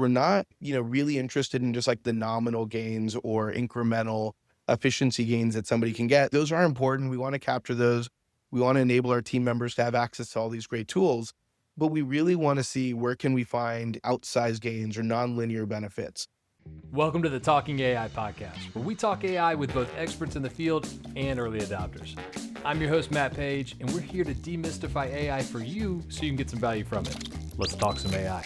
we're not, really interested in just like the nominal gains or incremental efficiency gains that somebody can get. Those are important. We want to capture those. We want to enable our team members to have access to all these great tools, but we really want to see where can we find outsized gains or nonlinear benefits. Welcome to the Talking AI podcast, where we talk AI with both experts in the field and early adopters. I'm your host, Matt Paige, and we're here to demystify AI for you so you can get some value from it. Let's talk some AI.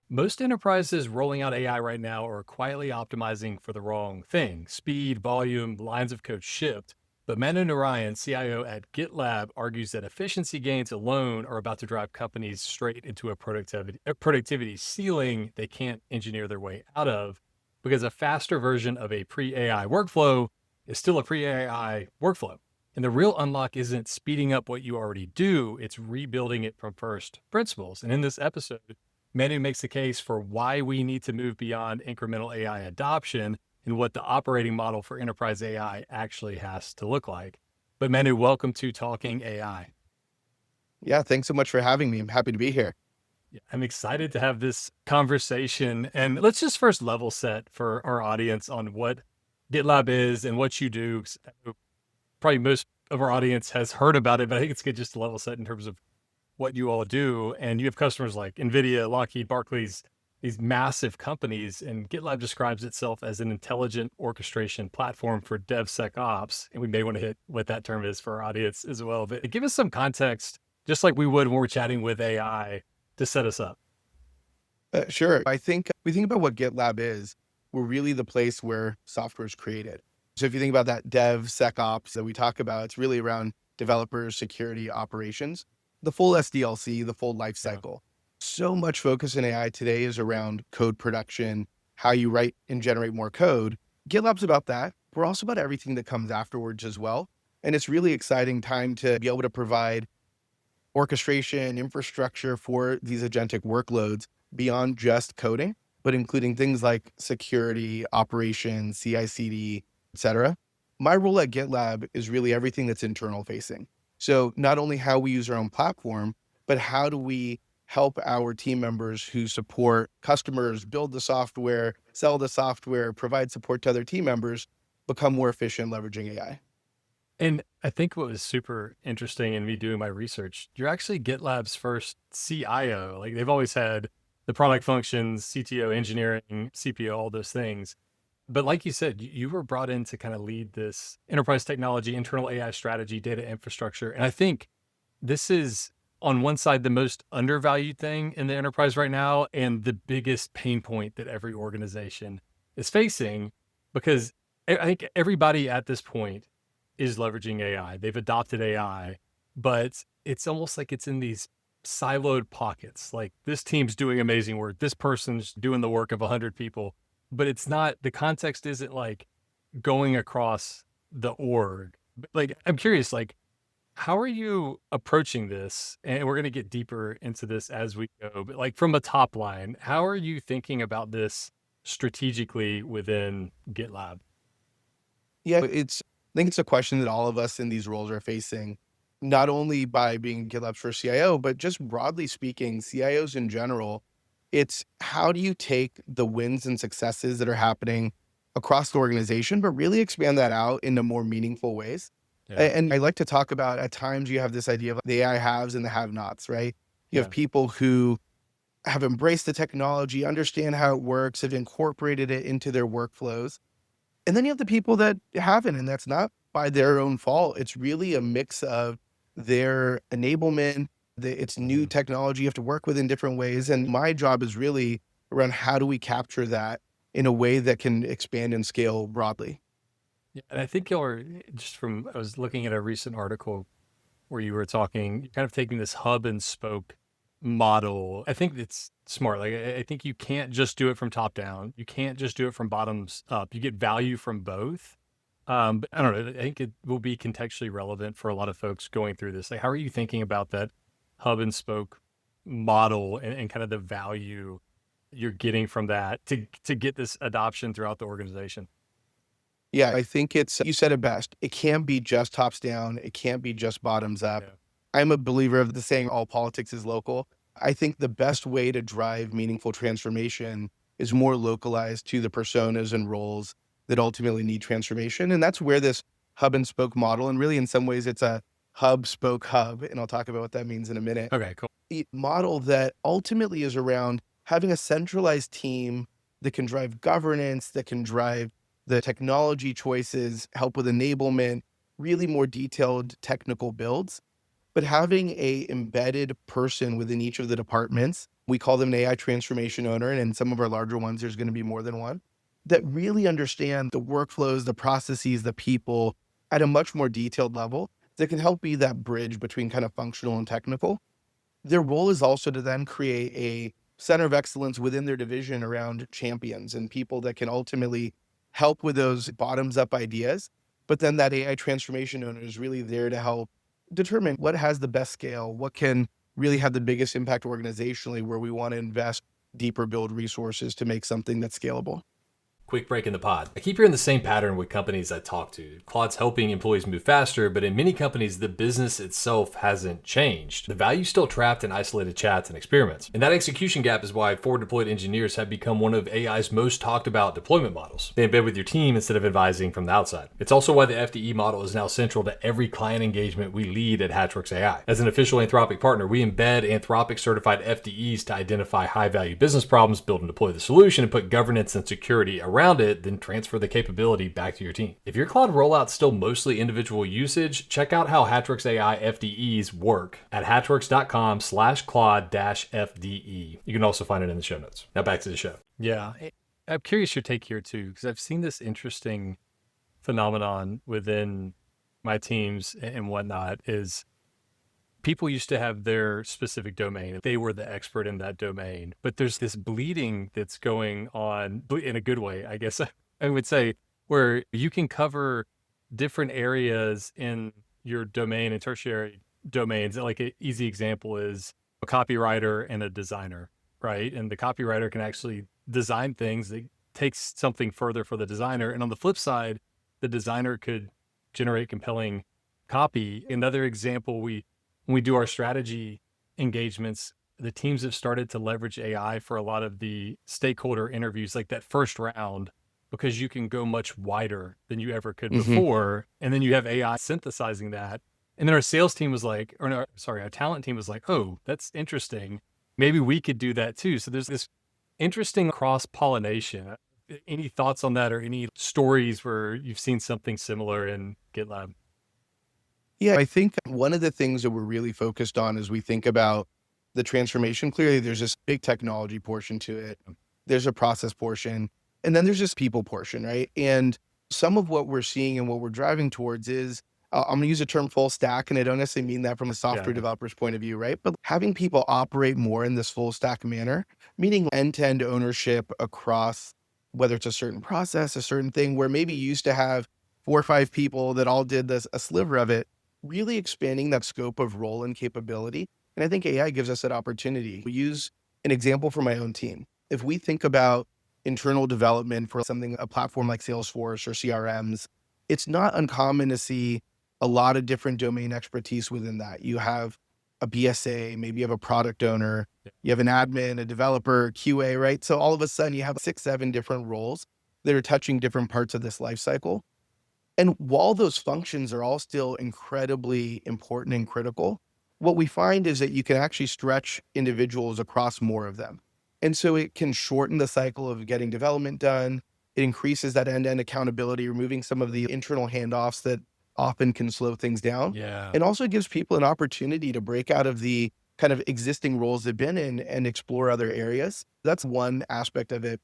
Most enterprises rolling out AI right now are quietly optimizing for the wrong thing: speed, volume, lines of code shipped. But Manu Narayan, CIO at GitLab, argues that efficiency gains alone are about to drive companies straight into a productivity ceiling they can't engineer their way out of, because a faster version of a pre-AI workflow is still a pre-AI workflow. And the real unlock isn't speeding up what you already do, it's rebuilding it from first principles. And in this episode, Manu makes the case for why we need to move beyond incremental AI adoption and what the operating model for enterprise AI actually has to look like. But Manu, welcome to Talking AI. Yeah, thanks so much for having me. I'm happy to be here. Yeah, I'm excited to have this conversation. And let's just first level set for our audience on what GitLab is and what you do. Probably most of our audience has heard about it, but I think it's good just to level set in terms of what you all do. And you have customers like NVIDIA, Lockheed, Barclays, these massive companies, and GitLab describes itself as an intelligent orchestration platform for DevSecOps. And we may want to hit what that term is for our audience as well. But give us some context, just like we would when we're chatting with AI, to set us up. Sure. I think we think about what GitLab is. We're really the place where software is created. So if you think about that DevSecOps that we talk about, it's really around developers, security, operations, the full SDLC, the full life cycle. So much focus in AI today is around code production, how you write and generate more code. GitLab's about that. We're also about everything that comes afterwards as well. And it's really exciting time to be able to provide orchestration, infrastructure for these agentic workloads beyond just coding, but including things like security, operations, CI/CD, et cetera. My role at GitLab is really everything that's internal facing. So not only how we use our own platform, but how do we help our team members who support customers, build the software, sell the software, provide support to other team members, become more efficient leveraging AI. And I think what was super interesting in me doing my research, you're actually GitLab's first CIO. Like, they've always had the product functions, CTO, engineering, CPO, all those things. But like you said, you were brought in to kind of lead this enterprise technology, internal AI strategy, data infrastructure. And I think this is, on one side, the most undervalued thing in the enterprise right now, and the biggest pain point that every organization is facing, because I think everybody at this point is leveraging AI. They've adopted AI, but it's almost like it's in these siloed pockets. Like, this team's doing amazing work, this person's doing the work of 100 people, but it's not, the context isn't like going across the org. Like, I'm curious, like, how are you approaching this? And we're going to get deeper into this as we go, but like, from a top line, how are you thinking about this strategically within GitLab? Yeah, I think it's a question that all of us in these roles are facing, not only by being GitLab's first CIO, but just broadly speaking, CIOs in general. It's how do you take the wins and successes that are happening across the organization, but really expand that out into more meaningful ways. And I like to talk about, at times you have this idea of the AI haves and the have-nots, right? You have people who have embraced the technology, understand how it works, have incorporated it into their workflows. And then you have the people that haven't, and that's not by their own fault. It's really a mix of their enablement, it's new technology you have to work with in different ways. And my job is really around how do we capture that in a way that can expand and scale broadly. Yeah, and I think I was looking at a recent article where you were talking, you're kind of taking this hub and spoke model. I think it's smart. Like, I think you can't just do it from top down. You can't just do it from bottoms up. You get value from both. But I don't know. I think it will be contextually relevant for a lot of folks going through this. Like, how are you thinking about that hub and spoke model and kind of the value you're getting from that to get this adoption throughout the organization? Yeah, I think you said it best. It can't be just tops down. It can't be just bottoms up. Yeah. I'm a believer of the saying, all politics is local. I think the best way to drive meaningful transformation is more localized to the personas and roles that ultimately need transformation. And that's where this hub and spoke model, and really in some ways it's a hub spoke hub, and I'll talk about what that means in a minute, Okay, cool. model that ultimately is around having a centralized team that can drive governance, that can drive the technology choices, help with enablement, really more detailed technical builds, but having a embedded person within each of the departments. We call them an AI transformation owner, and in some of our larger ones, there's going to be more than one, that really understand the workflows, the processes, the people at a much more detailed level that can help be that bridge between kind of functional and technical. Their role is also to then create a center of excellence within their division around champions and people that can ultimately help with those bottoms up ideas. But then that AI transformation owner is really there to help determine what has the best scale, what can really have the biggest impact organizationally, where we want to invest deeper, build resources to make something that's scalable. Quick break in the pod. I keep hearing the same pattern with companies I talk to. Claude's helping employees move faster, but in many companies, the business itself hasn't changed. The value's still trapped in isolated chats and experiments. And that execution gap is why forward deployed engineers have become one of AI's most talked about deployment models. They embed with your team instead of advising from the outside. It's also why the FDE model is now central to every client engagement we lead at Hatchworks AI. As an official Anthropic partner, we embed Anthropic certified FDEs to identify high value business problems, build and deploy the solution, and put governance and security around it, then transfer the capability back to your team. If your cloud rollout's still mostly individual usage, check out how Hatchworks AI FDEs work at hatchworks.com/claude-FDE. You can also find it in the show notes. Now back to the show. Yeah. I'm curious your take here too, because I've seen this interesting phenomenon within my teams and whatnot is people used to have their specific domain. They were the expert in that domain, but there's this bleeding that's going on in a good way, I guess I would say, where you can cover different areas in your domain and tertiary domains. Like an easy example is a copywriter and a designer, right? And the copywriter can actually design things that takes something further for the designer. And on the flip side, the designer could generate compelling copy. Another example, when we do our strategy engagements, the teams have started to leverage AI for a lot of the stakeholder interviews, like that first round, because you can go much wider than you ever could before. And then you have AI synthesizing that. And then our sales team was like, or no, sorry, our talent team was like, oh, that's interesting. Maybe we could do that too. So there's this interesting cross-pollination. Any thoughts on that, or any stories where you've seen something similar in GitLab? Yeah, I think one of the things that we're really focused on as we think about the transformation, clearly there's this big technology portion to it. There's a process portion, and then there's this people portion, right? And some of what we're seeing and what we're driving towards is, I'm going to use the term full stack, and I don't necessarily mean that from a software developer's point of view, right? But having people operate more in this full stack manner, meaning end-to-end ownership across whether it's a certain process, a certain thing, where maybe you used to have 4 or 5 people that all did a sliver of it, really expanding that scope of role and capability. And I think AI gives us that opportunity. We use an example from my own team. If we think about internal development for something, a platform like Salesforce or CRMs, it's not uncommon to see a lot of different domain expertise within that. You have a BSA, maybe you have a product owner, you have an admin, a developer, QA, right? So all of a sudden you have 6, 7 different roles that are touching different parts of this life cycle. And while those functions are all still incredibly important and critical, what we find is that you can actually stretch individuals across more of them. And so it can shorten the cycle of getting development done. It increases that end-to-end accountability, removing some of the internal handoffs that often can slow things down. Yeah. And also gives people an opportunity to break out of the kind of existing roles they've been in and explore other areas. That's one aspect of it.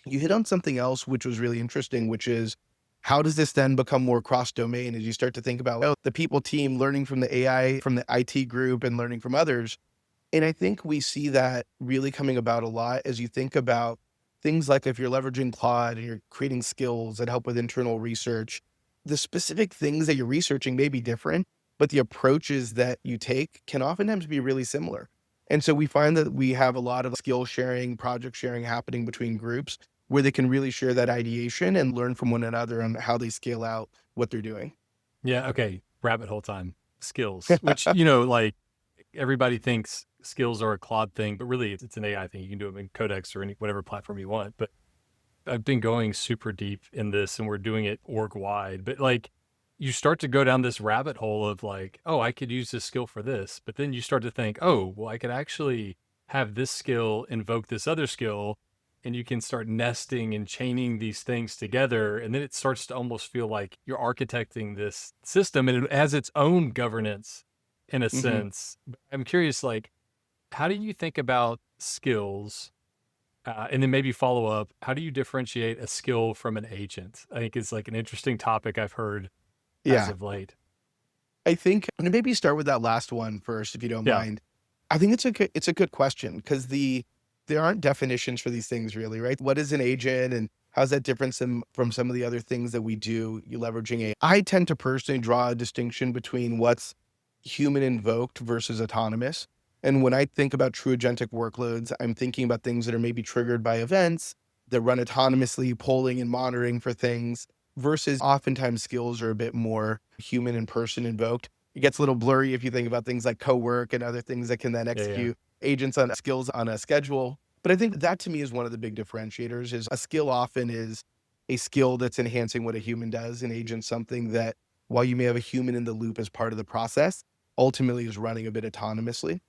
You hit on something else, which was really interesting, which is, how does this then become more cross-domain as you start to think about the people team learning from the AI, from the IT group, and learning from others? And I think we see that really coming about a lot as you think about things like if you're leveraging Claude and you're creating skills that help with internal research, the specific things that you're researching may be different, but the approaches that you take can oftentimes be really similar. And so we find that we have a lot of skill sharing, project sharing happening between groups where they can really share that ideation and learn from one another on how they scale out what they're doing. Yeah. Okay. Rabbit hole time. Skills, which, like everybody thinks skills are a Claude thing, but really it's an AI thing. You can do them in Codex or any whatever platform you want. But I've been going super deep in this, and we're doing it org wide. But like, you start to go down this rabbit hole of like, oh, I could use this skill for this. But then you start to think, oh, well, I could actually have this skill invoke this other skill. And you can start nesting and chaining these things together. And then it starts to almost feel like you're architecting this system, and it has its own governance in a Hmm. sense. I'm curious, like, how do you think about skills? And then maybe follow up, how do you differentiate a skill from an agent? I think it's like an interesting topic I've heard as Yeah. of late. I think I'm gonna maybe start with that last one first, if you don't Yeah. mind. I think it's a good question because there aren't definitions for these things really, right? What is an agent and how's that different from some of the other things that we do? You leveraging AI. I tend to personally draw a distinction between what's human invoked versus autonomous. And when I think about true agentic workloads, I'm thinking about things that are maybe triggered by events that run autonomously, polling and monitoring for things, versus oftentimes skills are a bit more human and person invoked. It gets a little blurry if you think about things like co-work and other things that can then Yeah. Yeah. execute agents on skills on a schedule. But I think that to me is one of the big differentiators is a skill often is a skill that's enhancing what a human does. An agent something that while you may have a human in the loop as part of the process, ultimately is running a bit autonomously.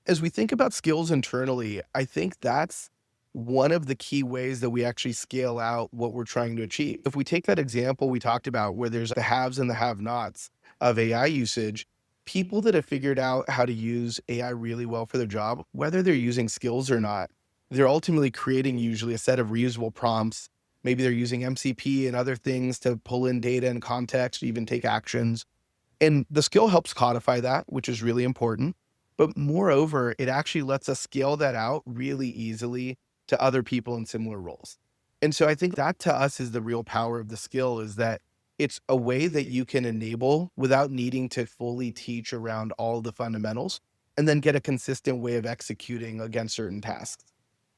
As we think about skills internally, I think that's one of the key ways that we actually scale out what we're trying to achieve. If we take that example we talked about where there's the haves and the have-nots of AI usage, people that have figured out how to use AI really well for their job, whether they're using skills or not, they're ultimately creating usually a set of reusable prompts. Maybe they're using MCP and other things to pull in data and context, even take actions. And the skill helps codify that, which is really important. But moreover, it actually lets us scale that out really easily to other people in similar roles. And so I think that to us is the real power of the skill is that it's a way that you can enable without needing to fully teach around all the fundamentals and then get a consistent way of executing against certain tasks.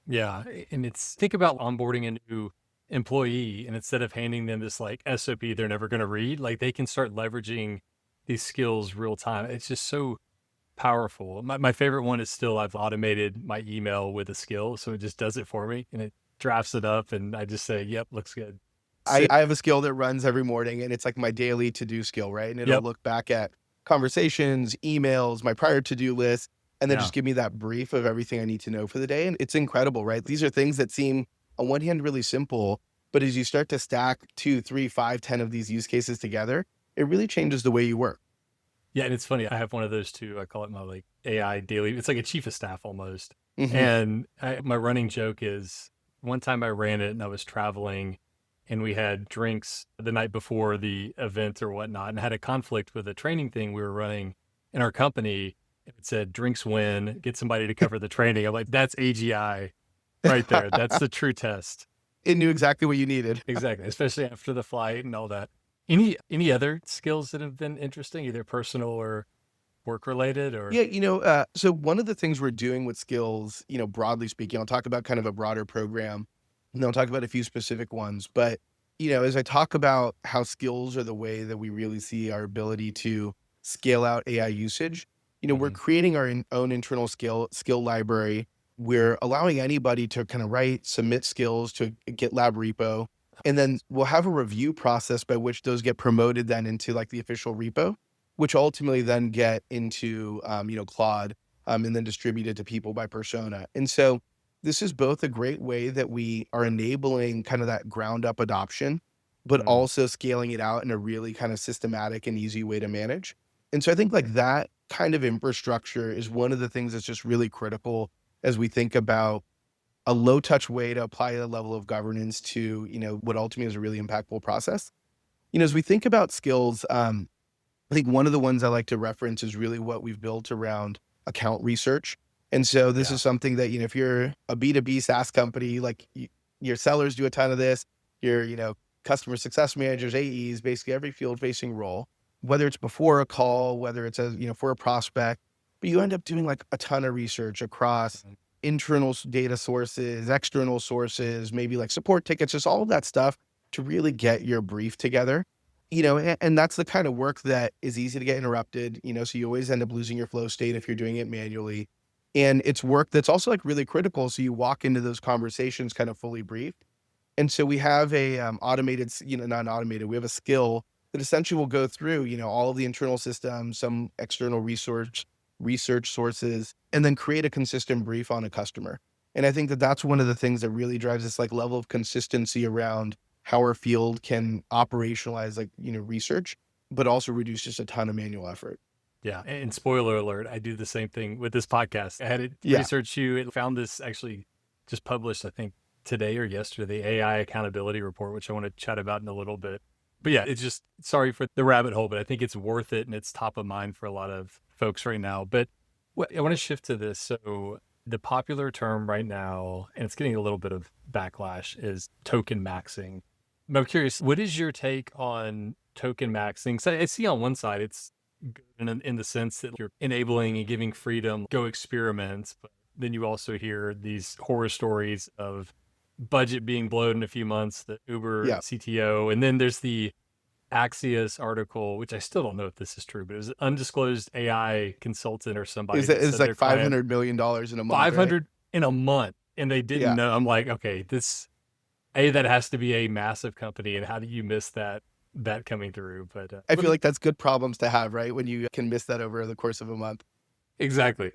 Yeah. And it's think about onboarding a new employee, and instead of handing them this like SOP they're never going to read, like they can start leveraging these skills real time. It's just so powerful. My favorite one is still I've automated my email with a skill. So it just does it for me and it drafts it up. And I just say, yep, looks good. I, So, I have a skill that runs every morning and it's like my daily to-do skill, right? And it'll yep. look back at conversations, emails, my prior to-do list, and then Yeah. just give me that brief of everything I need to know for the day. And it's incredible, right? These are things that seem on one hand really simple, but as you start to stack 2, 3, 5, 10 of these use cases together, it really changes the way you work. Yeah, and it's funny. I have one of those too. I call it my like AI daily. It's like a chief of staff almost. Hmm. And my running joke is one time I ran it and I was traveling and we had drinks the night before the event or whatnot and had a conflict with a training thing we were running in our company. It said drinks win, get somebody to cover the training. I'm like, that's AGI right there. That's the true test. It knew exactly what you needed. Exactly, especially after the flight and all that. Any other skills that have been interesting, either personal or work related or Yeah, so one of the things we're doing with skills, broadly speaking, I'll talk about kind of a broader program, and then I'll talk about a few specific ones. But, as I talk about how skills are the way that we really see our ability to scale out AI usage, we're Mhm. creating our own internal skill library. We're allowing anybody to kind of submit skills to a GitLab repo, and then we'll have a review process by which those get promoted then into like the official repo which ultimately then get into, Claude, and then distributed to people by persona. And so this is both a great way that we are enabling kind of that ground up adoption, but Mm, also scaling it out in a really kind of systematic and easy way to manage. And so I think like that kind of infrastructure is one of the things that's just really critical as we think about a low touch way to apply a level of governance to, what ultimately is a really impactful process. As we think about skills, I think one of the ones I like to reference is really what we've built around account research. And so this yeah. is something that, if you're a B2B SaaS company, like your sellers do a ton of this, your, customer success managers, AEs, basically every field facing role, whether it's before a call, whether it's as, for a prospect, but you end up doing like a ton of research across Mhm. internal data sources, external sources, maybe like support tickets, just all of that stuff to really get your brief together. And that's the kind of work that is easy to get interrupted, so you always end up losing your flow state if you're doing it manually. And it's work that's also like really critical. So you walk into those conversations kind of fully briefed. And so we have a automated, not automated, we have a skill that essentially will go through, all of the internal systems, some external research sources, and then create a consistent brief on a customer. And I think that that's one of the things that really drives this like level of consistency around how our field can operationalize like, research, but also reduce just a ton of manual effort. Yeah. And spoiler alert, I do the same thing with this podcast. I had it Yeah. research you. It found this actually just published, I think, today or yesterday, the AI accountability report, which I want to chat about in a little bit. But yeah, it's just, sorry for the rabbit hole, but I think it's worth it and it's top of mind for a lot of folks right now. But I want to shift to this. So the popular term right now, and it's getting a little bit of backlash, is token maxing. But I'm curious, what is your take on token maxing? So I see on one side, it's good in the sense that you're enabling and giving freedom, go experiment. But then you also hear these horror stories of budget being blown in a few months, the Uber CTO. And then there's the Axios article, which I still don't know if this is true, but it was an undisclosed AI consultant or somebody. It's like $500 million in a month. 500 in a month. And they didn't know. I'm like, okay, that has to be a massive company. And how do you miss that coming through? But I feel like that's good problems to have, right? When you can miss that over the course of a month. Exactly.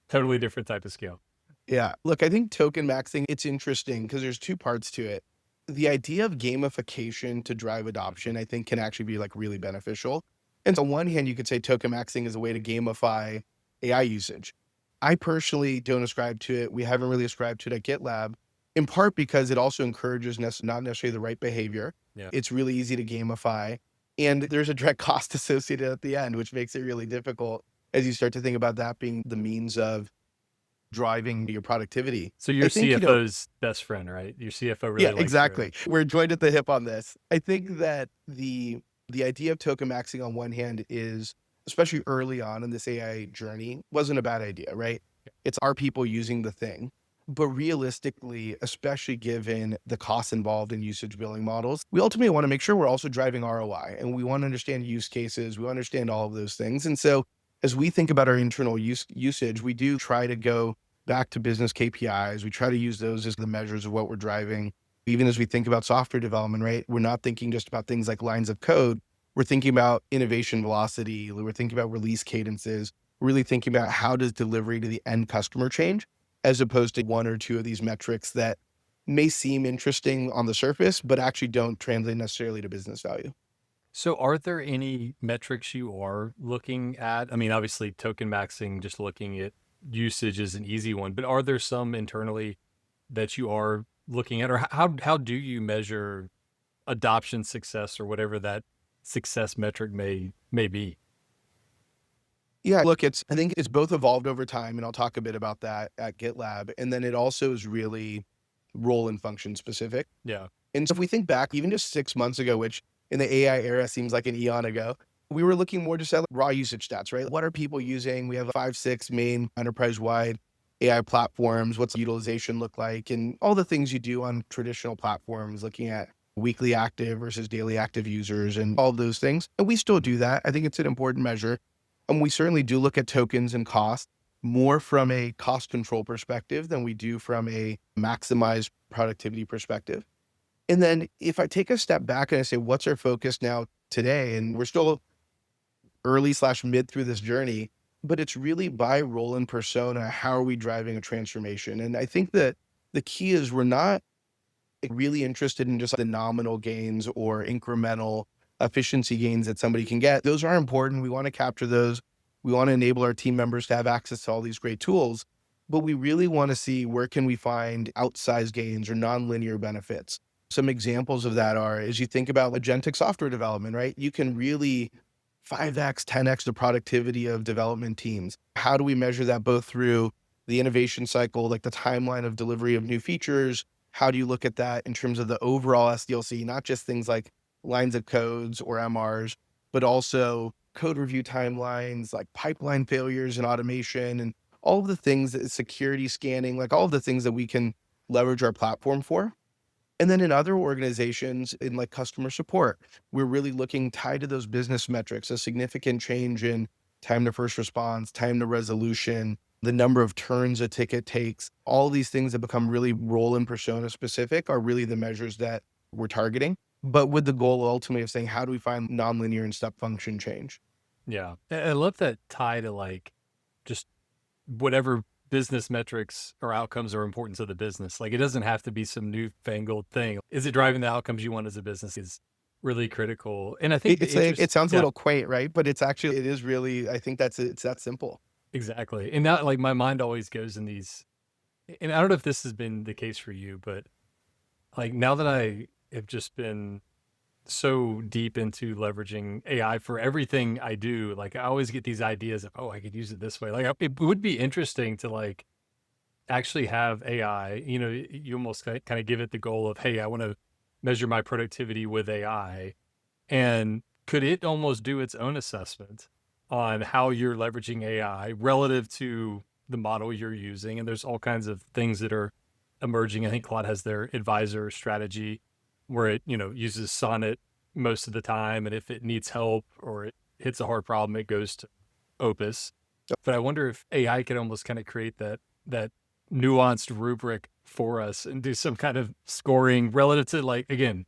Totally different type of scale. Yeah. Look, I think token maxing, it's interesting because there's two parts to it. The idea of gamification to drive adoption, I think, can actually be like really beneficial. And so on one hand, you could say token maxing is a way to gamify AI usage. I personally don't ascribe to it. We haven't really ascribed to it at GitLab, in part because it also encourages not necessarily the right behavior. Yeah. It's really easy to gamify. And there's a direct cost associated at the end, which makes it really difficult as you start to think about that being the means of driving your productivity. So your CFO's best friend, right? Your CFO really likes exactly. We're joined at the hip on this. I think that the idea of token maxing on one hand is, especially early on in this AI journey, wasn't a bad idea, right? It's our people using the thing. But realistically, especially given the costs involved in usage billing models, we ultimately want to make sure we're also driving ROI, and we want to understand use cases. We understand all of those things. And so as we think about our internal usage, we do try to go back to business KPIs. We try to use those as the measures of what we're driving. Even as we think about software development, right? We're not thinking just about things like lines of code. We're thinking about innovation velocity. We're thinking about release cadences. We're really thinking about how does delivery to the end customer change, as opposed to one or two of these metrics that may seem interesting on the surface, but actually don't translate necessarily to business value. So are there any metrics you are looking at? I mean, obviously token maxing, just looking at usage is an easy one, but are there some internally that you are looking at, or how do you measure adoption success or whatever that success metric may be? Yeah, look, I think it's both evolved over time, and I'll talk a bit about that at GitLab. And then it also is really role and function specific. Yeah. And so if we think back, even just 6 months ago, which in the AI era seems like an eon ago, we were looking more just at raw usage stats, right? What are people using? We have 5, 6 main enterprise-wide AI platforms. What's utilization look like? And all the things you do on traditional platforms, looking at weekly active versus daily active users and all of those things. And we still do that. I think it's an important measure. And we certainly do look at tokens and cost more from a cost control perspective than we do from a maximized productivity perspective. And then if I take a step back and I say, what's our focus now today? And we're still early/mid through this journey, but it's really by role and persona, how are we driving a transformation? And I think that the key is we're not really interested in just the nominal gains or incremental efficiency gains that somebody can get. Those are important. We want to capture those. We want to enable our team members to have access to all these great tools, but we really want to see where can we find outsized gains or nonlinear benefits. Some examples of that are, as you think about agentic software development, right? You can really 5x, 10x the productivity of development teams. How do we measure that both through the innovation cycle, like the timeline of delivery of new features? How do you look at that in terms of the overall SDLC, not just things like lines of codes or MRs, but also code review timelines, like pipeline failures and automation and all of the things that security scanning, like all of the things that we can leverage our platform for. And then in other organizations, in like customer support, we're really looking tied to those business metrics, a significant change in time to first response, time to resolution, the number of turns a ticket takes. All these things that become really role and persona specific are really the measures that we're targeting, but with the goal ultimately of saying, how do we find nonlinear and step function change? Yeah. I love that tie to like just whatever business metrics or outcomes are important to the business. Like it doesn't have to be some newfangled thing. Is it driving the outcomes you want as a business is really critical. And I think the It's like, interest, it sounds a yeah, little quaint, right? But it's actually, it is really, I think it's that simple. exactly. And now like my mind always goes in these, and I don't know if this has been the case for you, but like now that I have just been so deep into leveraging AI for everything I do, like I always get these ideas of, oh, I could use it this way. Like it would be interesting to like actually have AI, you almost kind of give it the goal of, hey, I want to measure my productivity with AI. And could it almost do its own assessment on how you're leveraging AI relative to the model you're using? And there's all kinds of things that are emerging. I think Claude has their advisor strategy where it, uses Sonnet most of the time. And if it needs help or it hits a hard problem, it goes to Opus. But I wonder if AI could almost kind of create that nuanced rubric for us and do some kind of scoring relative to like, again,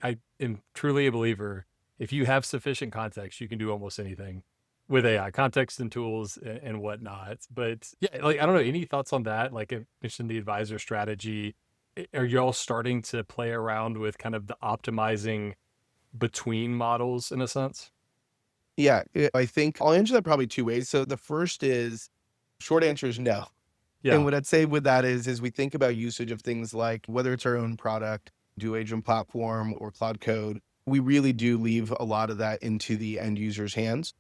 I am truly a believer. If you have sufficient context, you can do almost anything with AI, context and tools and whatnot. But yeah, like, I don't know, any thoughts on that? Like I mentioned the advisor strategy. Are y'all starting to play around with kind of the optimizing between models in a sense? Yeah, I think I'll answer that probably two ways. So the first is, short answer is no. And Yeah. what I'd say with that is we think about usage of things like whether it's our own product, Duo Agent platform, or Cloud Code, we really do leave a lot of that into the end user's hands.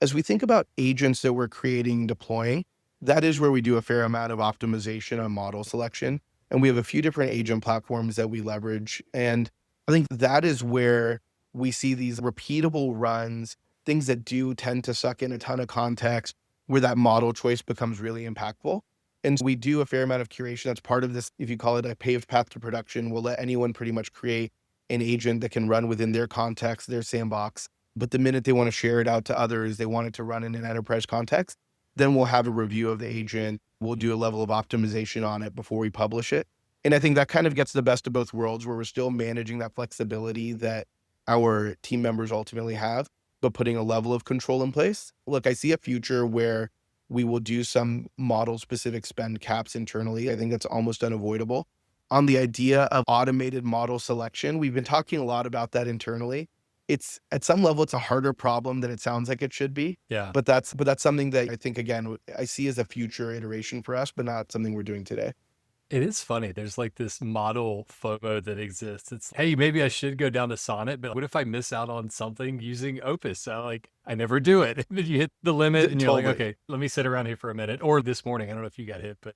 As we think about agents that we're creating, deploying, that is where we do a fair amount of optimization on model selection. And we have a few different agent platforms that we leverage. And I think that is where we see these repeatable runs, things that do tend to suck in a ton of context, where that model choice becomes really impactful. And we do a fair amount of curation. That's part of this. If you call it a paved path to production, we'll let anyone pretty much create an agent that can run within their context, their sandbox. But the minute they want to share it out to others, they want it to run in an enterprise context, then we'll have a review of the agent. We'll do a level of optimization on it before we publish it. And I think that kind of gets the best of both worlds, where we're still managing that flexibility that our team members ultimately have, but putting a level of control in place. Look, I see a future where we will do some model specific spend caps internally. I think that's almost unavoidable. On the idea of automated model selection, we've been talking a lot about that internally. It's at some level, it's a harder problem than it sounds like it should be. Yeah. But that's something that I think, again, I see as a future iteration for us, but not something we're doing today. It is funny. There's like this model FOMO that exists. It's, hey, maybe I should go down to Sonnet, but what if I miss out on something using Opus? So like, I never do it. And then you hit the limit and you're like, Totally. okay, let me sit around here for a minute. Or this morning, I don't know if you got hit, but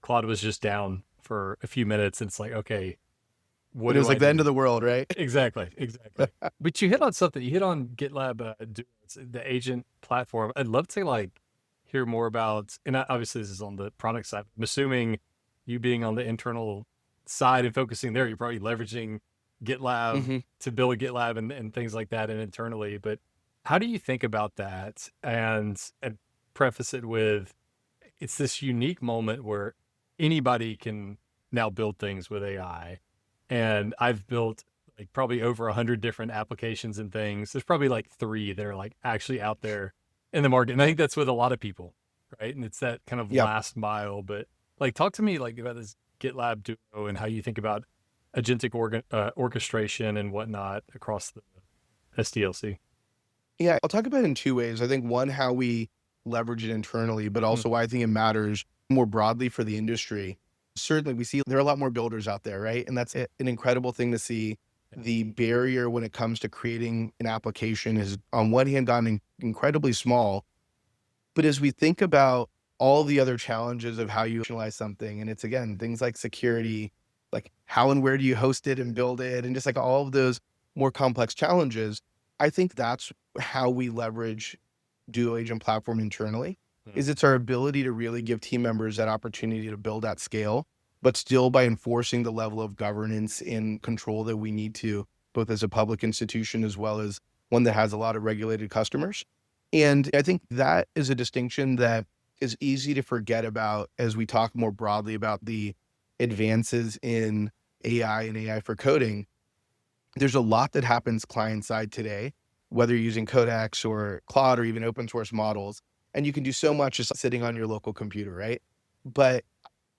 Claude was just down for a few minutes. And it's like, okay, what And it do was I like the end do? of the world, right? Exactly. Exactly. But you hit on something. You hit on GitLab, the agent platform. I'd love to like hear more about, and obviously this is on the product side. I'm assuming you being on the internal side and focusing there, you're probably leveraging GitLab hmm to build GitLab and things like that and internally. But how do you think about that? And preface it with, it's this unique moment where anybody can now build things with AI. And I've built like probably over 100 different applications and things. There's probably like 3 that are like actually out there in the market. And I think that's with a lot of people, right? And it's that kind of Yep. last mile. But like, talk to me like about this GitLab Duo and how you think about agentic orchestration and whatnot across the SDLC. Yeah, I'll talk about it in two ways. I think one, how we leverage it internally, but Mm, also why I think it matters more broadly for the industry. Certainly, we see there are a lot more builders out there, right? And that's an incredible thing to see. The barrier when it comes to creating an application is, on one hand, gotten incredibly small. But as we think about all the other challenges of how you analyze something, and it's again, things like security, like how and where do you host it and build it, and just like all of those more complex challenges, I think that's how we leverage Duo Agent platform internally, mm, is it's our ability to really give team members that opportunity to build at scale but still by enforcing the level of governance and control that we need to, both as a public institution as well as one that has a lot of regulated customers. And I think that is a distinction that is easy to forget about as we talk more broadly about the advances in AI and AI for coding. There's a lot that happens client side today, whether you're using Codex or Claude or even open source models, and you can do so much just sitting on your local computer, right? But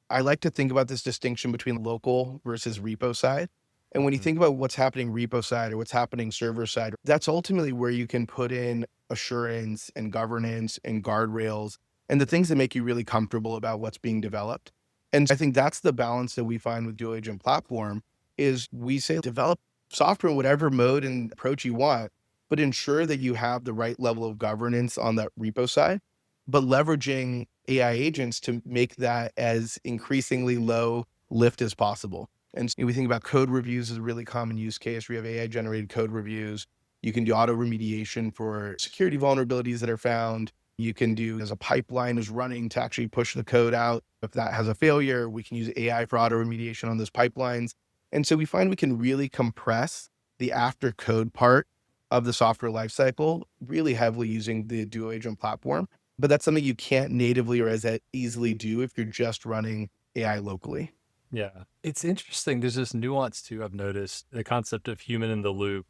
I like to think about this distinction between local versus repo side. And when you Mhm. think about what's happening repo side or what's happening server side, that's ultimately where you can put in assurance and governance and guardrails and the things that make you really comfortable about what's being developed. And I think that's the balance that we find with Dual Agent Platform is we say develop software in whatever mode and approach you want, but ensure that you have the right level of governance on that repo side, but leveraging AI agents to make that as increasingly low lift as possible. And so we think about code reviews as a really common use case. We have AI generated code reviews. You can do auto remediation for security vulnerabilities that are found. You can do as a pipeline is running to actually push the code out. If that has a failure, we can use AI for auto remediation on those pipelines. And so we find we can really compress the after code part of the software lifecycle really heavily using the Duo Agent platform. But that's something you can't natively or as easily do if you're just running AI locally. Yeah. It's interesting. There's this nuance too, I've noticed the concept of human in the loop,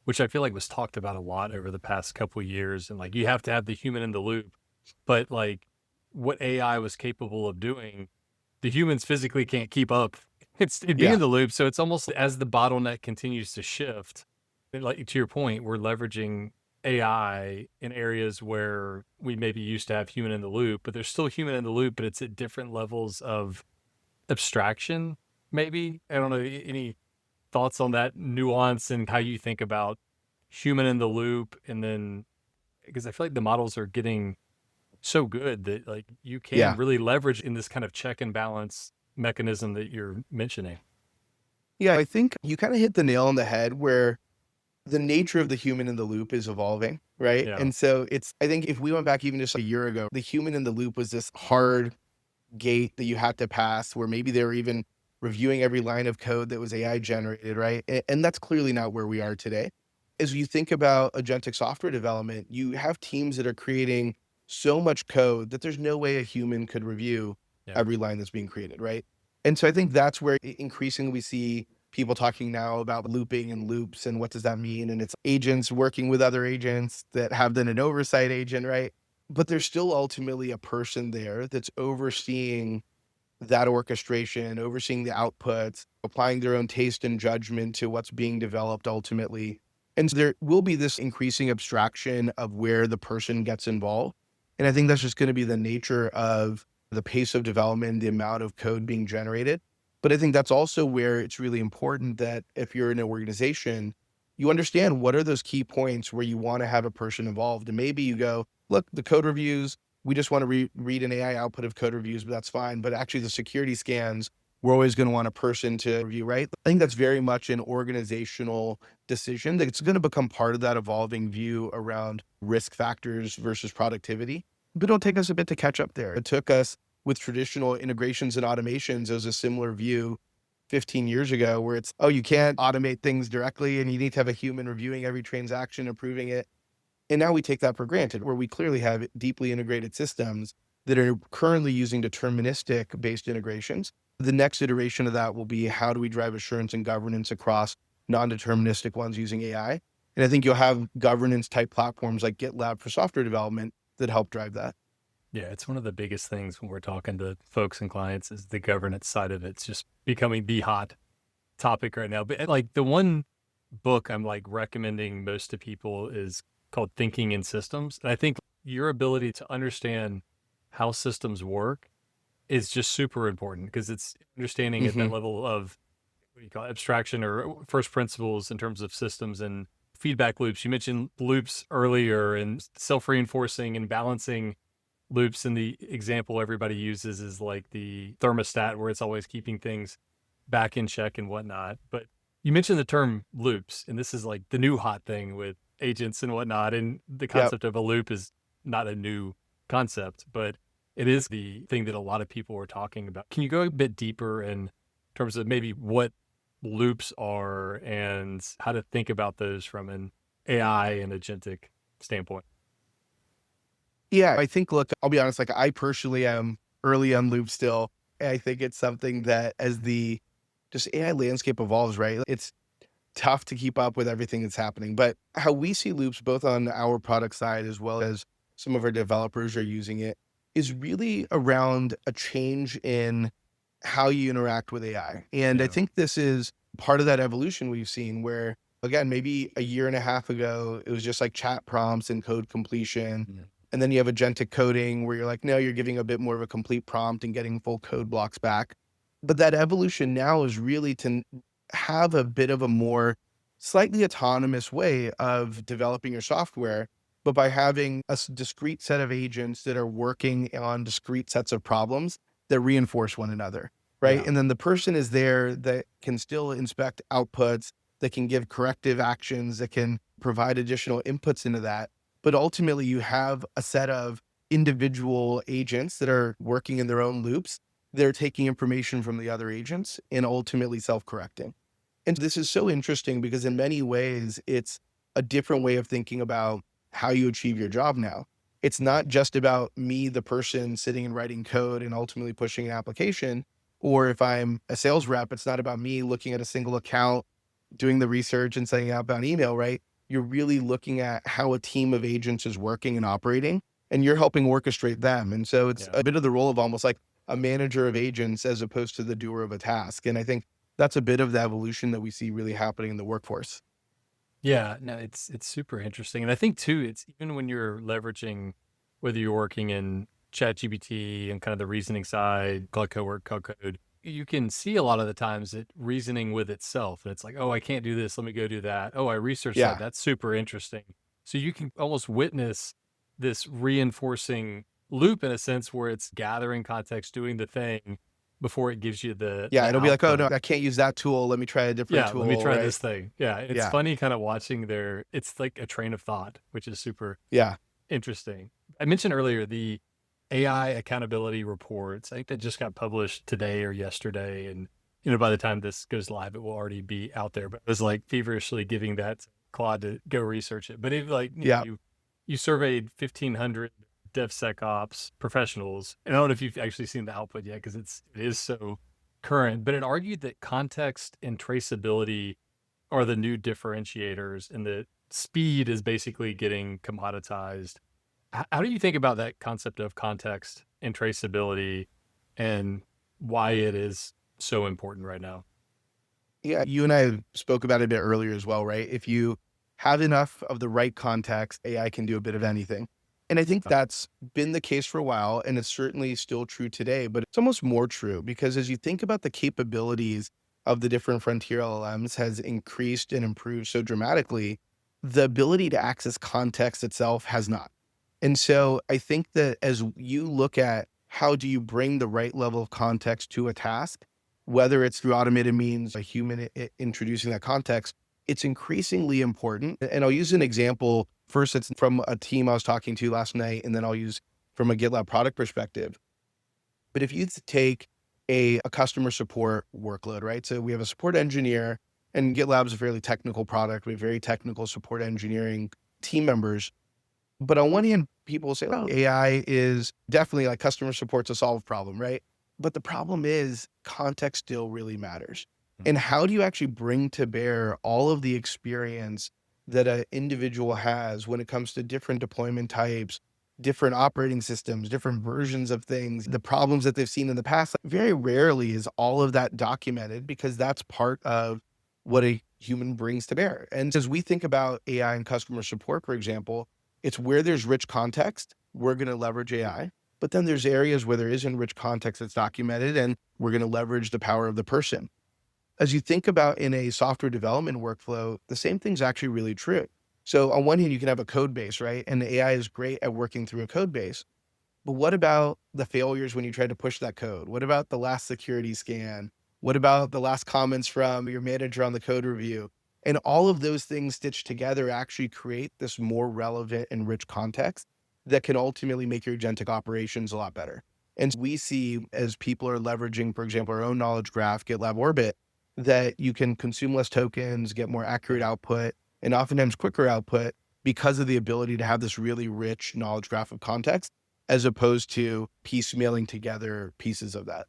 which I feel like was talked about a lot over the past couple of years. And like, you have to have the human in the loop, but like what AI was capable of doing, the humans physically can't keep up. It'd be Yeah. in the loop. So it's almost as the bottleneck continues to shift, and like to your point, we're leveraging AI in areas where we maybe used to have human in the loop, but there's still human in the loop, but it's at different levels of abstraction, maybe. I don't know. Any thoughts on that nuance and how you think about human in the loop? And then, because I feel like the models are getting so good that like you can Yeah. really leverage in this kind of check and balance mechanism that you're mentioning. Yeah. I think you kind of hit the nail on the head where the nature of the human in the loop is evolving, right? Yeah. And so I think if we went back even just a year ago, the human in the loop was this hard gate that you had to pass where maybe they were even reviewing every line of code that was AI generated, right? And that's clearly not where we are today. As you think about agentic software development, you have teams that are creating so much code that there's no way a human could review Yeah. every line that's being created, right? And so I think that's where increasingly we see people talking now about looping and loops and what does that mean? And it's agents working with other agents that have then an oversight agent, right? But there's still ultimately a person there that's overseeing that orchestration, overseeing the outputs, applying their own taste and judgment to what's being developed ultimately. And so there will be this increasing abstraction of where the person gets involved. And I think that's just going to be the nature of the pace of development, the amount of code being generated. But I think that's also where it's really important that if you're in an organization, you understand what are those key points where you want to have a person involved. And maybe you go, look, the code reviews, we just want to read an AI output of code reviews, but that's fine. But actually the security scans, we're always going to want a person to review, right? I think that's very much an organizational decision that it's going to become part of that evolving view around risk factors versus productivity. But it'll take us a bit to catch up there. It took us with traditional integrations and automations as a similar view 15 years ago where it's, oh, you can't automate things directly and you need to have a human reviewing every transaction, approving it. And now we take that for granted, where we clearly have deeply integrated systems that are currently using deterministic based integrations. The next iteration of that will be how do we drive assurance and governance across non-deterministic ones using AI? And I think you'll have governance type platforms like GitLab for software development that help drive that. Yeah. It's one of the biggest things when we're talking to folks and clients is the governance side of it. It's just becoming the hot topic right now. But like the one book I'm like recommending most to people is called Thinking in Systems. And I think your ability to understand how systems work is just super important because it's understanding at that Hmm. level of what do you call it, abstraction or first principles in terms of systems and feedback loops. You mentioned loops earlier and self-reinforcing and balancing loops. And the example everybody uses is like the thermostat where it's always keeping things back in check and whatnot. But you mentioned the term loops, and this is like the new hot thing with agents and whatnot. And the Yep. concept of a loop is not a new concept, but It is the thing that a lot of people are talking about. Can you go a bit deeper in terms of maybe what loops are and how to think about those from an AI and agentic standpoint? Yeah, I think, look, I'll be honest, like I personally am early on Loop still. And I think it's something that as the just AI landscape evolves, right? It's tough to keep up with everything that's happening. But how we see loops, both on our product side as well as some of our developers are using it, is really around a change in how you interact with AI. And I Yeah. think this is part of that evolution we've seen where, again, maybe a year and a half ago, it was just like chat prompts and code completion. Yeah. And then you have agentic coding where you're like, no, you're giving a bit more of a complete prompt and getting full code blocks back. But that evolution now is really to have a bit of a more slightly autonomous way of developing your software, but by having a discrete set of agents that are working on discrete sets of problems that reinforce one another, right? Yeah. And then the person is there that can still inspect outputs, that can give corrective actions, that can provide additional inputs into that. But ultimately, you have a set of individual agents that are working in their own loops. They're taking information from the other agents and ultimately self-correcting. And this is so interesting because in many ways, it's a different way of thinking about how you achieve your job now. It's not just about me, the person sitting and writing code and ultimately pushing an application. Or if I'm a sales rep, it's not about me looking at a single account, doing the research and sending outbound email, right? You're really looking at how a team of agents is working and operating, and you're helping orchestrate them. And so it's Yeah. a bit of the role of almost like a manager of agents as opposed to the doer of a task. And I think that's a bit of the evolution that we see really happening in the workforce. Yeah, no, it's super interesting. And I think too, it's even when you're leveraging, whether you're working in ChatGPT and kind of the reasoning side, Cloud Code, you can see a lot of the times it reasoning with itself. And it's like, oh, I can't do this. Let me go do that. Oh, I researched that. Yeah. That's super interesting. So you can almost witness this reinforcing loop in a sense where it's gathering context, doing the thing before it gives you Yeah. the It'll be like, oh, no, output. I can't use that tool. Let me try a different Yeah, let me tool, try right? this thing. Yeah, it's Yeah. funny kind of watching it's like a train of thought, which is super Yeah. interesting. I mentioned earlier the AI accountability reports. I think that just got published today or yesterday. And, by the time this goes live, it will already be out there. But I was like feverishly giving that to Claude to go research it. But it like, Yeah. you surveyed 1,500 DevSecOps professionals. And I don't know if you've actually seen the output yet because it is so current, but it argued that context and traceability are the new differentiators and that speed is basically getting commoditized. How do you think about that concept of context and traceability and why it is so important right now? Yeah. You and I spoke about it a bit earlier as well, right? If you have enough of the right context, AI can do a bit of anything. And I think that's been the case for a while, and it's certainly still true today, but it's almost more true because as you think about the capabilities of the different frontier LLMs has increased and improved so dramatically, the ability to access context itself has not. And so I think that as you look at how do you bring the right level of context to a task, whether it's through automated means, a human introducing that context, it's increasingly important. And I'll use an example. First, it's from a team I was talking to last night, and then I'll use from a GitLab product perspective. But if you take a customer support workload, right? So we have a support engineer, and GitLab is a fairly technical product. We have very technical support engineering team members. But on one hand, people say, oh, AI is definitely like customer support to solve a problem, right? But the problem is context still really matters. And how do you actually bring to bear all of the experience that an individual has when it comes to different deployment types, different operating systems, different versions of things, the problems that they've seen in the past? Very rarely is all of that documented because that's part of what a human brings to bear. And as we think about AI and customer support, for example, it's where there's rich context, we're going to leverage AI. But then there's areas where there isn't rich context that's documented, and we're going to leverage the power of the person. As you think about in a software development workflow, the same thing's actually really true. So on one hand, you can have a code base, right? And the AI is great at working through a code base. But what about the failures when you try to push that code? What about the last security scan? What about the last comments from your manager on the code review? And all of those things stitched together actually create this more relevant and rich context that can ultimately make your agentic operations a lot better. And we see as people are leveraging, for example, our own knowledge graph, GitLab Orbit, that you can consume less tokens, get more accurate output, and oftentimes quicker output because of the ability to have this really rich knowledge graph of context, as opposed to piecemealing together pieces of that.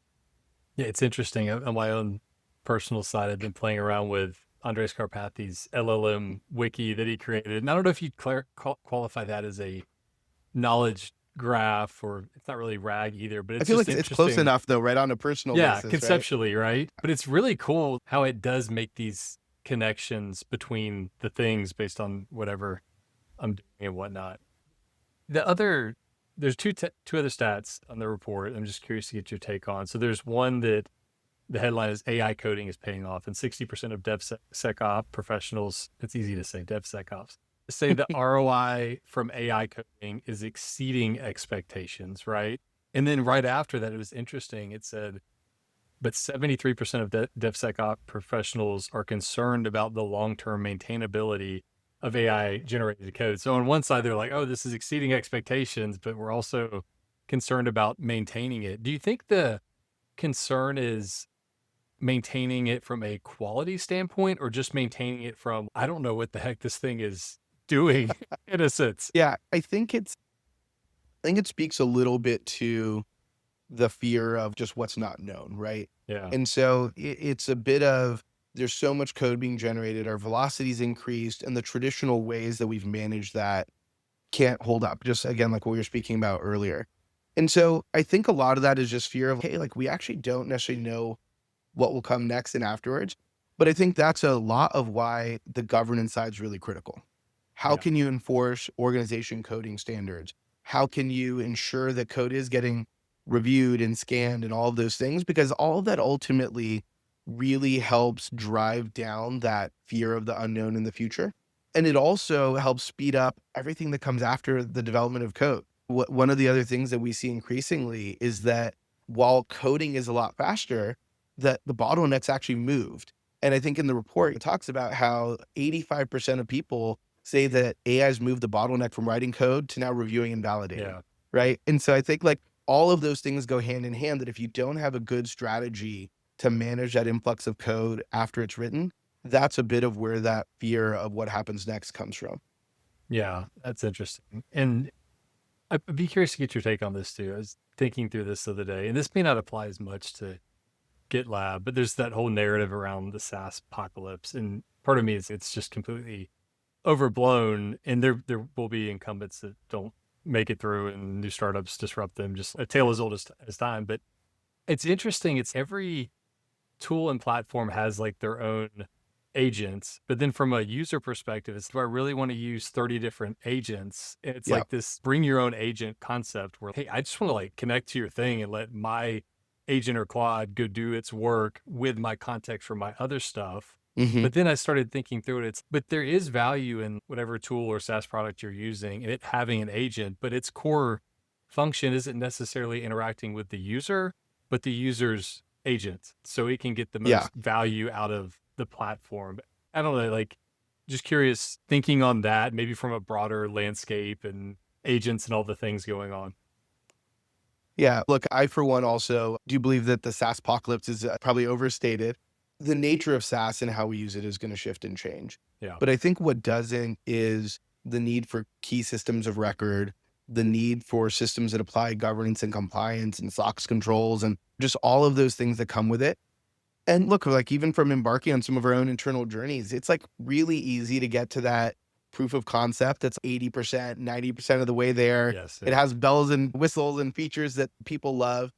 Yeah, it's interesting. On my own personal side, I've been playing around with Andres Karpathy's LLM wiki that he created. And I don't know if you'd qualify that as a knowledge graph, or it's not really RAG either, but I it's feel just like it's close interesting. enough though, right, on a personal Yeah, basis, right? conceptually, right? But it's really cool how it does make these connections between the things based on whatever I'm doing and whatnot. There's two other stats on the report. I'm just curious to get your take on. So there's one that the headline is AI coding is paying off, and 60% of DevSecOps professionals, it's easy to say DevSecOps, say the ROI from AI coding is exceeding expectations, right? And then right after that, it was interesting. It said, but 73% of DevSecOps professionals are concerned about the long-term maintainability of AI generated code. So on one side, they're like, oh, this is exceeding expectations, but we're also concerned about maintaining it. Do you think the concern is maintaining it from a quality standpoint, or just maintaining it from, I don't know what the heck this thing is doing in a sense? Yeah, I think it speaks a little bit to the fear of just what's not known, right? Yeah. And so it's a bit of, there's so much code being generated, our velocity's increased, and the traditional ways that we've managed that can't hold up. Just again, like what we were speaking about earlier. And so I think a lot of that is just fear of, hey, like we actually don't necessarily know what will come next and afterwards. But I think that's a lot of why the governance side is really critical. How Yeah. can you enforce organization coding standards? How can you ensure that code is getting reviewed and scanned and all of those things? Because all of that ultimately really helps drive down that fear of the unknown in the future. And it also helps speed up everything that comes after the development of code. One of the other things that we see increasingly is that while coding is a lot faster, that the bottleneck's actually moved. And I think in the report, it talks about how 85% of people say that AI has moved the bottleneck from writing code to now reviewing and validating, Yeah. right? And so I think like all of those things go hand in hand, that if you don't have a good strategy to manage that influx of code after it's written, that's a bit of where that fear of what happens next comes from. Yeah, that's interesting. And I'd be curious to get your take on this too. I was thinking through this the other day, and this may not apply as much to GitLab, but there's that whole narrative around the SaaSpocalypse, and part of me is it's just completely overblown, and there will be incumbents that don't make it through, and new startups disrupt them. Just a tale as old as time. But it's interesting. It's every tool and platform has like their own agents, but then from a user perspective, it's, do I really want to use 30 different agents? And it's Yeah. like this bring your own agent concept where, hey, I just want to like connect to your thing and let my agent or Claude go do its work with my context for my other stuff. Mhm. But then I started thinking through it. But there is value in whatever tool or SaaS product you're using, and it having an agent, but its core function isn't necessarily interacting with the user, but the user's agent. So it can get the most Yeah. value out of the platform. I don't know, like just curious thinking on that, maybe from a broader landscape and agents and all the things going on. Yeah. Look, I, for one, also do believe that the SaaS apocalypse is probably overstated. The nature of SaaS and how we use it is going to shift and change. Yeah. But I think what doesn't is the need for key systems of record, the need for systems that apply governance and compliance and SOX controls, and just all of those things that come with it. And look, like even from embarking on some of our own internal journeys, it's like really easy to get to that proof of concept that's 80%, 90% of the way there. Yes. It has bells and whistles and features that people love.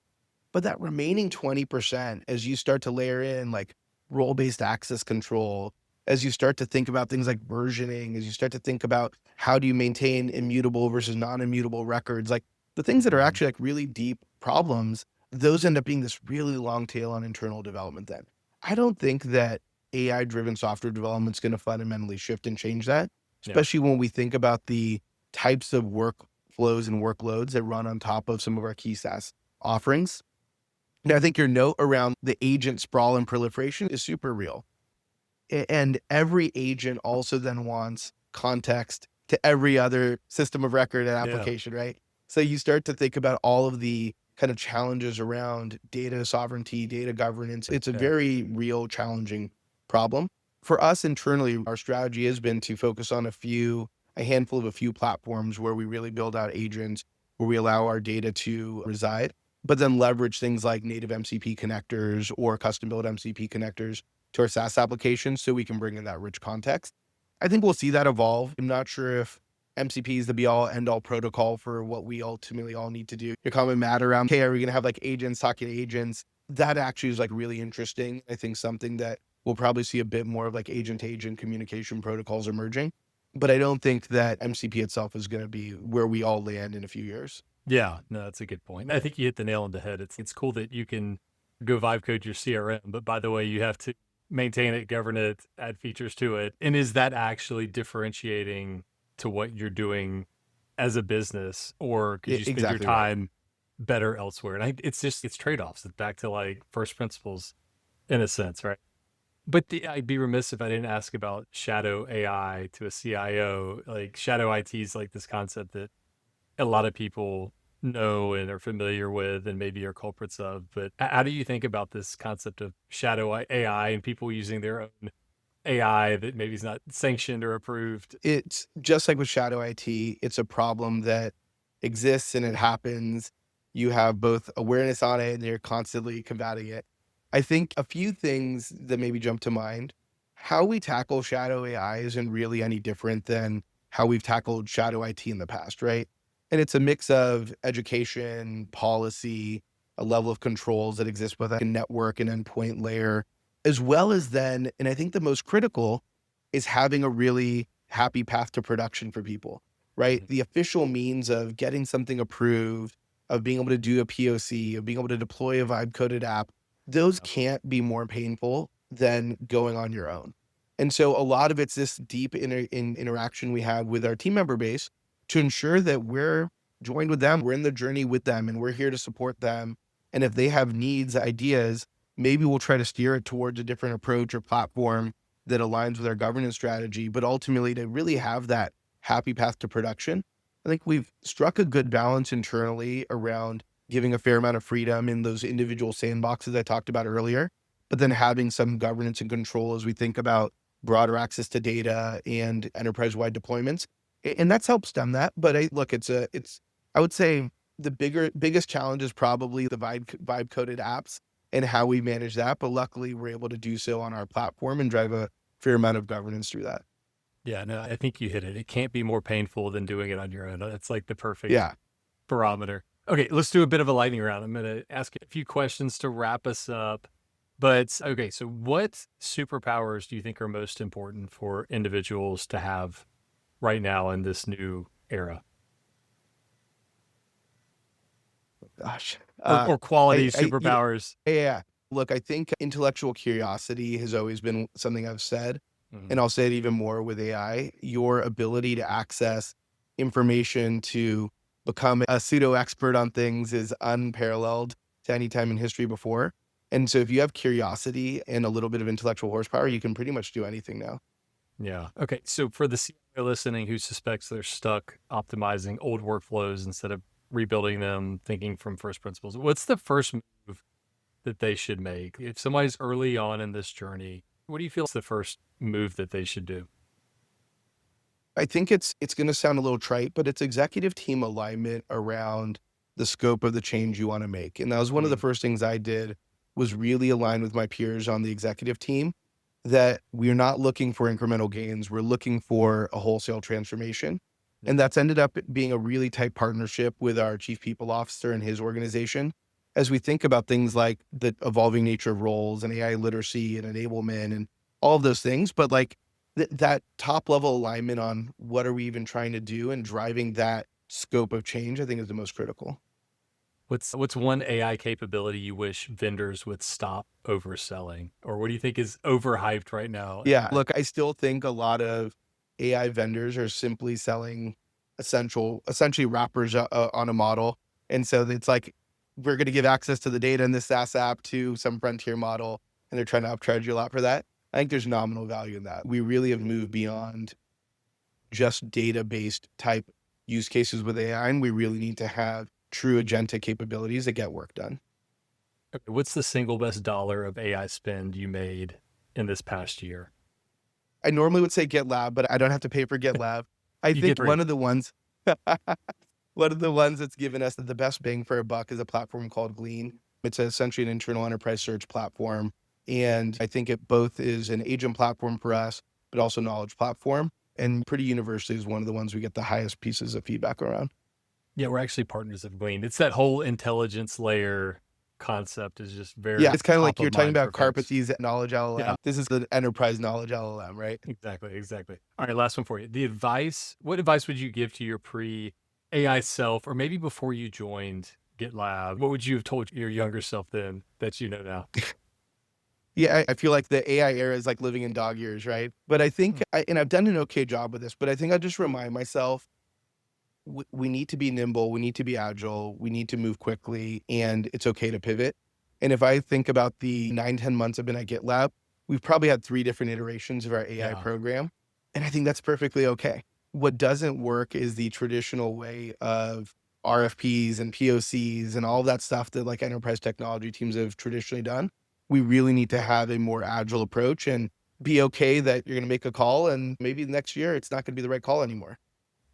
But that remaining 20%, as you start to layer in like role-based access control, as you start to think about things like versioning, as you start to think about how do you maintain immutable versus non-immutable records, like the things that are actually like really deep problems, those end up being this really long tail on internal development then. I don't think that AI-driven software development is going to fundamentally shift and change that, Yeah. especially when we think about the types of workflows and workloads that run on top of some of our key SaaS offerings. Now, I think your note around the agent sprawl and proliferation is super real. And every agent also then wants context, to every other system of record and Yeah. application, right? So you start to think about all of the kind of challenges around data sovereignty, data governance. It's a Yeah. very real, challenging problem. For us internally, our strategy has been to focus on a handful of a few platforms where we really build out agents, where we allow our data to reside, but then leverage things like native MCP connectors or custom built MCP connectors to our SaaS applications so we can bring in that rich context. I think we'll see that evolve. I'm not sure if MCP is the be all end all protocol for what we ultimately all need to do. Your comment, Matt, around, okay, are we going to have like agents talking to agents? That actually is like really interesting. I think something that we'll probably see a bit more of like agent to agent communication protocols emerging. But I don't think that MCP itself is going to be where we all land in a few years. Yeah, no, that's a good point. I think you hit the nail on the head. It's cool that you can go vibe code your CRM, but by the way, you have to maintain it, govern it, add features to it. And is that actually differentiating to what you're doing as a business, or could you spend your Exactly right. time better elsewhere? And it's trade-offs. It's back to like first principles in a sense, right? But I'd be remiss if I didn't ask about shadow AI to a CIO. Like shadow IT is like this concept that a lot of people know and are familiar with and maybe are culprits of. But how do you think about this concept of shadow AI and people using their own AI that maybe is not sanctioned or approved? It's just like with shadow IT, it's a problem that exists and it happens. You have both awareness on it and you're constantly combating it. I think a few things that maybe jump to mind. How we tackle shadow AI isn't really any different than how we've tackled shadow IT in the past, right? And it's a mix of education, policy, a level of controls that exist with a network and endpoint layer, as well as then, and I think the most critical is having a really happy path to production for people, right? Mhm. The official means of getting something approved, of being able to do a POC, of being able to deploy a vibe coded app, those can't be more painful than going on your own. And so a lot of it's this deep interaction we have with our team member base to ensure that we're joined with them, we're in the journey with them, and we're here to support them. And if they have needs, ideas, maybe we'll try to steer it towards a different approach or platform that aligns with our governance strategy. But ultimately, to really have that happy path to production, I think we've struck a good balance internally around giving a fair amount of freedom in those individual sandboxes I talked about earlier, but then having some governance and control as we think about broader access to data and enterprise-wide deployments. And that's helped stem that. But look, I would say the biggest challenge is probably the vibe coded apps and how we manage that. But luckily, we're able to do so on our platform and drive a fair amount of governance through that. Yeah, no, I think you hit it. It can't be more painful than doing it on your own. That's like the perfect Yeah. barometer. Okay, let's do a bit of a lightning round. I'm going to ask a few questions to wrap us up. But okay, so what superpowers do you think are most important for individuals to have right now in this new era? Gosh. Or quality You know, superpowers? yeah. Look, I think intellectual curiosity has always been something I've said, Mhm. and I'll say it even more with AI. Your ability to access information, to become a pseudo expert on things is unparalleled to any time in history before. And so if you have curiosity and a little bit of intellectual horsepower, you can pretty much do anything now. Yeah. Okay. So for the CIO listening who suspects they're stuck optimizing old workflows instead of rebuilding them, thinking from first principles, what's the first move that they should make? If somebody's early on in this journey, what do you feel is the first move that they should do? I think it's going to sound a little trite, but it's executive team alignment around the scope of the change you want to make. And that was one of the Mm, first things I did was really align with my peers on the executive team that we're not looking for incremental gains. We're looking for a wholesale transformation. yeah. And that's ended up being a really tight partnership with our chief people officer and his organization as we think about things like the evolving nature of roles and AI literacy and enablement and all of those things. But like that top level alignment on what are we even trying to do and driving that scope of change, I think is the most critical. What's one AI capability you wish vendors would stop overselling? Or what do you think is overhyped right now? Yeah. Look, I still think a lot of AI vendors are simply selling essentially wrappers on a model. And so it's like, we're going to give access to the data in this SaaS app to some frontier model, and they're trying to upcharge you a lot for that. I think there's nominal value in that. We really have moved beyond just data-based type use cases with AI, and we really need to have true agentic capabilities that get work done. Okay, what's the single best dollar of AI spend you made in this past year? I normally would say GitLab, but I don't have to pay for GitLab. I You think get one of the ones that's given us the best bang for a buck is a platform called Glean. It's essentially an internal enterprise search platform. And I think it both is an agent platform for us, but also knowledge platform. And pretty universally is one of the ones we get the highest pieces of feedback around. Yeah, we're actually partners of Glean. It's that whole intelligence layer concept is just very Yeah, it's kind of like top you're of talking mind about for folks. Carpethy's knowledge LLM. Yeah. This is the enterprise knowledge LLM, right? Exactly. All right, last one for you. What advice would you give to your pre-AI self, or maybe before you joined GitLab? What would you have told your younger self then that you know now? Yeah, I feel like the AI era is like living in dog years, right? But I think, and I've done an okay job with this, but I think I just remind myself, we need to be nimble, we need to be agile, we need to move quickly, and it's okay to pivot. And if I think about the 9-10 months I've been at GitLab, we've probably had 3 different iterations of our AI Yeah. program. And I think that's perfectly okay. What doesn't work is the traditional way of RFPs and POCs and all that stuff that like enterprise technology teams have traditionally done. We really need to have a more agile approach and be okay that you're going to make a call and maybe next year it's not going to be the right call anymore.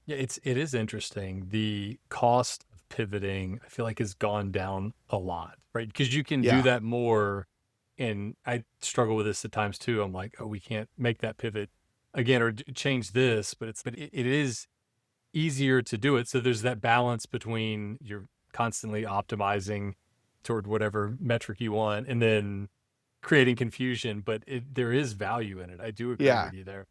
Yeah, it is interesting. The cost of pivoting, I feel like, has gone down a lot, right? Because you can do Yeah. that more. And I struggle with this at times too. I'm like, oh, we can't make that pivot again or change this, but it is easier to do it. So there's that balance between you're constantly optimizing toward whatever metric you want and then creating confusion, but there is value in it. I do agree Yeah. with you there.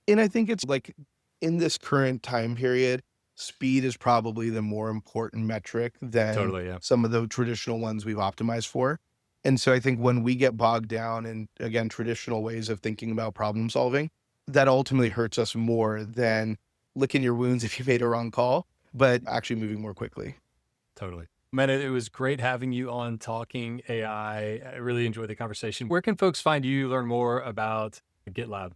And I think it's like in this current time period, speed is probably the more important metric than Totally, yeah. some of the traditional ones we've optimized for. And so I think when we get bogged down in, again, traditional ways of thinking about problem solving, that ultimately hurts us more than licking your wounds if you made a wrong call, but actually moving more quickly. Totally. Man, it was great having you on Talking AI. I really enjoyed the conversation. Where can folks find you, learn more about GitLab?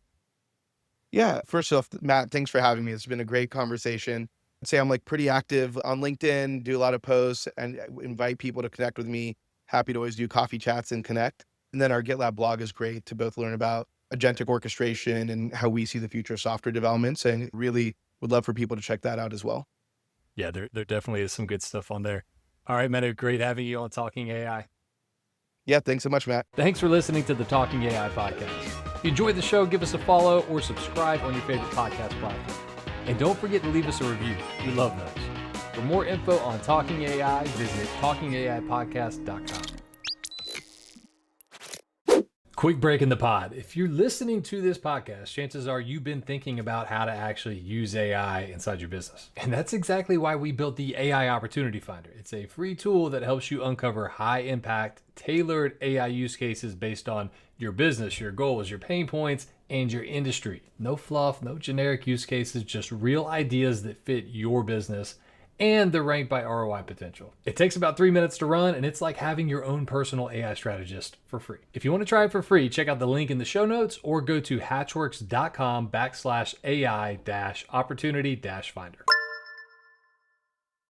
Yeah. First off, Matt, thanks for having me. It's been a great conversation. I'd say I'm like pretty active on LinkedIn, do a lot of posts and invite people to connect with me. Happy to always do coffee chats and connect. And then our GitLab blog is great to both learn about agentic orchestration and how we see the future of software development. And really would love for people to check that out as well. Yeah, there definitely is some good stuff on there. All right, Manu, great having you on Talking AI. Yeah, thanks so much, Matt. Thanks for listening to the Talking AI podcast. If you enjoyed the show, give us a follow or subscribe on your favorite podcast platform. And don't forget to leave us a review. We love those. For more info on Talking AI, visit talkingaipodcast.com. Quick break in the pod. If you're listening to this podcast, chances are you've been thinking about how to actually use AI inside your business. And that's exactly why we built the AI Opportunity Finder. It's a free tool that helps you uncover high impact, tailored AI use cases based on your business, your goals, your pain points, and your industry. No fluff, no generic use cases, just real ideas that fit your business, and they're ranked by ROI potential. It takes about 3 minutes to run, and it's like having your own personal AI strategist for free. If you want to try it for free, check out the link in the show notes or go to hatchworks.com/AI-opportunity-finder.